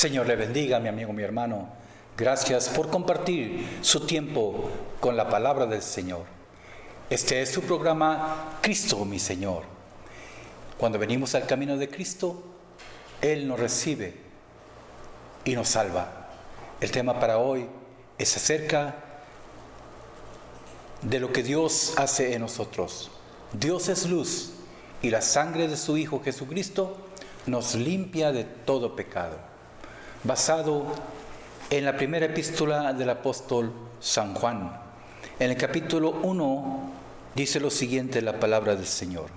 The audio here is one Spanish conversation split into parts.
Señor le bendiga, mi amigo, mi hermano. Gracias por compartir su tiempo con la palabra del Señor. Este es su programa Cristo, mi Señor. Cuando venimos al camino de Cristo, Él nos recibe y nos salva. El tema para hoy es acerca de lo que Dios hace en nosotros. Dios es luz y la sangre de su Hijo Jesucristo nos limpia de todo pecado. Basado en la primera epístola del apóstol San Juan. En el capítulo 1 dice lo siguiente la palabra del Señor.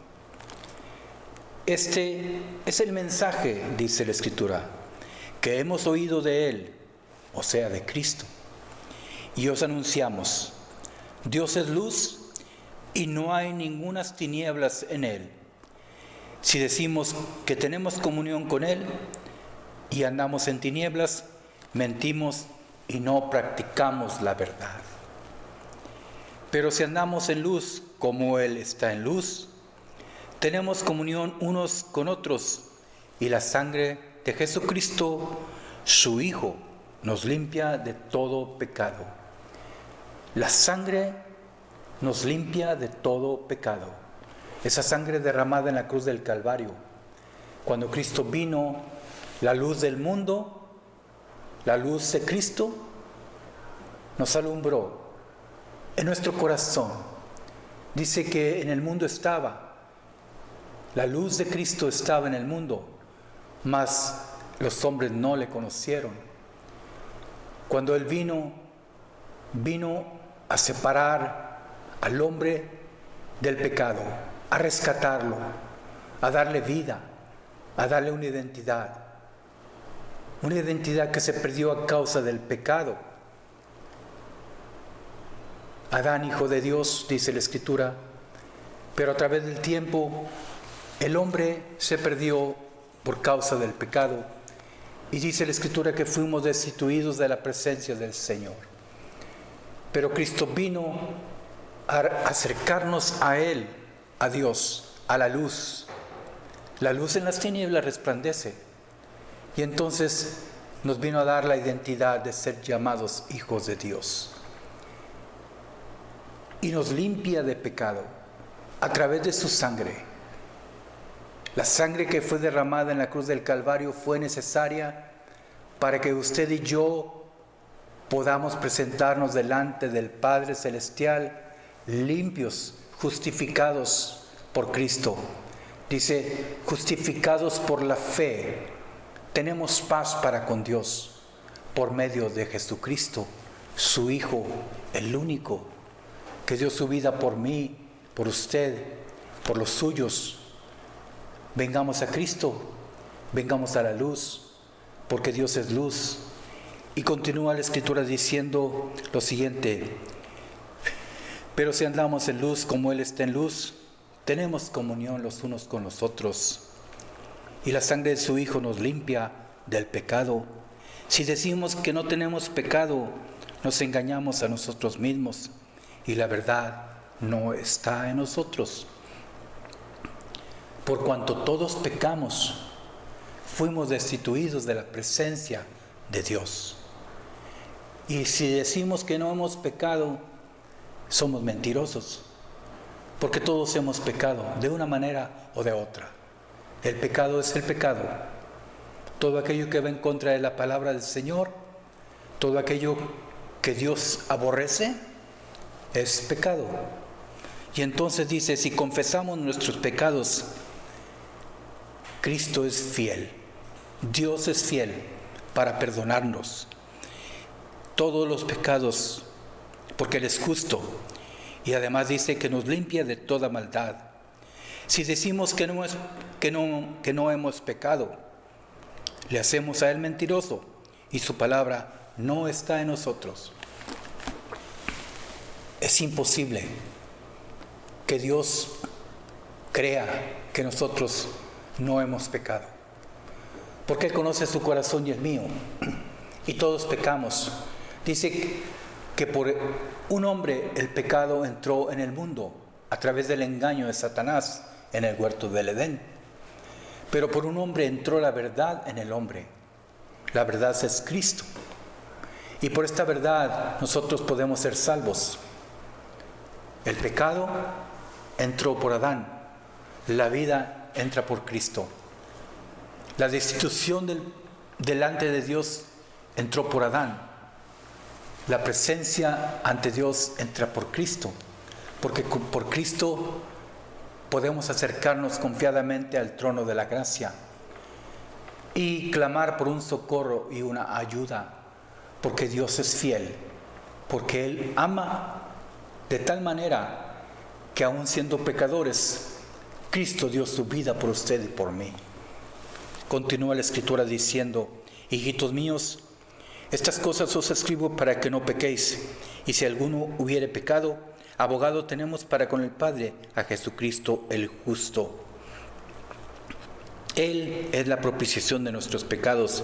Este es el mensaje, dice la Escritura, que hemos oído de Él, o sea, de Cristo. Y os anunciamos, Dios es luz y no hay ningunas tinieblas en Él. Si decimos que tenemos comunión con Él y andamos en tinieblas, mentimos y no practicamos la verdad. Pero si andamos en luz como Él está en luz, tenemos comunión unos con otros y la sangre de Jesucristo, su Hijo, nos limpia de todo pecado. La sangre nos limpia de todo pecado. Esa sangre derramada en la cruz del Calvario. Cuando Cristo vino, la luz del mundo, la luz de Cristo, nos alumbró en nuestro corazón. Dice que en el mundo estaba, la luz de Cristo estaba en el mundo, mas los hombres no le conocieron. Cuando Él vino a separar al hombre del pecado, a rescatarlo, a darle vida, a darle una identidad que se perdió a causa del pecado. Adán, hijo de Dios, dice la Escritura, pero a través del tiempo el hombre se perdió por causa del pecado. Y dice la Escritura que fuimos destituidos de la presencia del Señor. Pero Cristo vino a acercarnos a Él, a Dios, a la luz. La luz en las tinieblas resplandece. Y entonces nos vino a dar la identidad de ser llamados hijos de Dios. Y nos limpia de pecado a través de su sangre. La sangre que fue derramada en la cruz del Calvario fue necesaria para que usted y yo podamos presentarnos delante del Padre Celestial limpios, justificados por Cristo. Dice, justificados por la fe, tenemos paz para con Dios por medio de Jesucristo, su Hijo, el único, que dio su vida por mí, por usted, por los suyos. Vengamos a Cristo, vengamos a la luz, porque Dios es luz. Y continúa la Escritura diciendo lo siguiente: pero si andamos en luz como Él está en luz, tenemos comunión los unos con los otros. Y la sangre de su Hijo nos limpia del pecado. Si decimos que no tenemos pecado, nos engañamos a nosotros mismos y la verdad no está en nosotros. Por cuanto todos pecamos, fuimos destituidos de la presencia de Dios. Y si decimos que no hemos pecado, somos mentirosos, porque todos hemos pecado de una manera o de otra. El pecado es el pecado. Todo aquello que va en contra de la palabra del Señor, todo aquello que Dios aborrece, es pecado. Y entonces dice, si confesamos nuestros pecados, Cristo es fiel. Dios es fiel para perdonarnos todos los pecados, porque Él es justo. Y además dice que nos limpia de toda maldad. Si decimos que no hemos pecado, le hacemos a Él mentiroso y su palabra no está en nosotros. Es imposible que Dios crea que nosotros no hemos pecado, porque Él conoce su corazón y el mío, y todos pecamos. Dice que por un hombre el pecado entró en el mundo a través del engaño de Satanás en el huerto del Edén. Pero por un hombre entró la verdad en el hombre. La verdad es Cristo. Y por esta verdad nosotros podemos ser salvos. El pecado entró por Adán. La vida entra por Cristo. La destitución delante de Dios entró por Adán. La presencia ante Dios entra por Cristo. Porque por Cristo podemos acercarnos confiadamente al trono de la gracia y clamar por un socorro y una ayuda, porque Dios es fiel, porque Él ama de tal manera que aun siendo pecadores, Cristo dio su vida por usted y por mí. Continúa la Escritura diciendo: hijitos míos, estas cosas os escribo para que no pequéis, y si alguno hubiere pecado, abogado tenemos para con el Padre, a Jesucristo el justo. Él es la propiciación de nuestros pecados,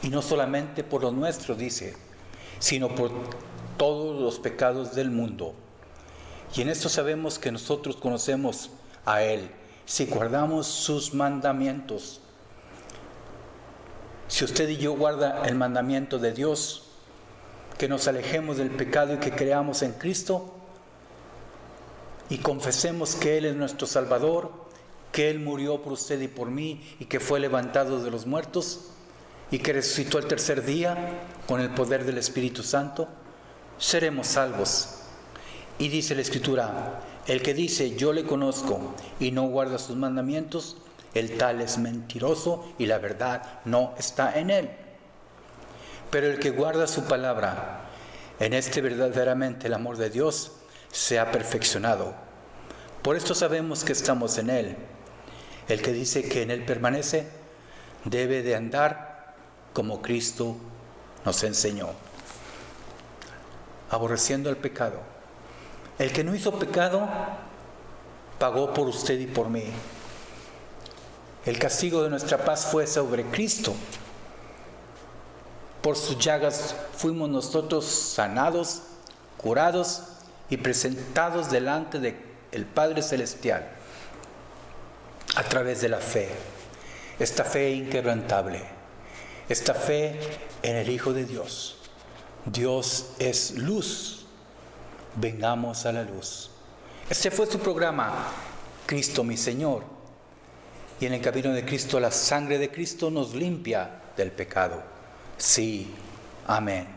y no solamente por los nuestros, dice, sino por todos los pecados del mundo. Y en esto sabemos que nosotros conocemos a Él, si guardamos sus mandamientos. Si usted y yo guarda el mandamiento de Dios, que nos alejemos del pecado y que creamos en Cristo, y confesemos que Él es nuestro Salvador, que Él murió por usted y por mí, y que fue levantado de los muertos, y que resucitó el tercer día con el poder del Espíritu Santo, seremos salvos. Y dice la Escritura: el que dice yo le conozco y no guarda sus mandamientos, el tal es mentiroso y la verdad no está en él. Pero el que guarda su palabra, en este verdaderamente el amor de Dios se ha perfeccionado. Por esto sabemos que estamos en Él. El que dice que en Él permanece, debe de andar como Cristo nos enseñó, aborreciendo el pecado. El que no hizo pecado, pagó por usted y por mí. El castigo de nuestra paz fue sobre Cristo. Por sus llagas fuimos nosotros sanados, curados y presentados delante del Padre Celestial a través de la fe. Esta fe inquebrantable, esta fe en el Hijo de Dios. Dios es luz, vengamos a la luz. Este fue su programa, Cristo mi Señor. Y en el camino de Cristo, la sangre de Cristo nos limpia del pecado. Sí, amén.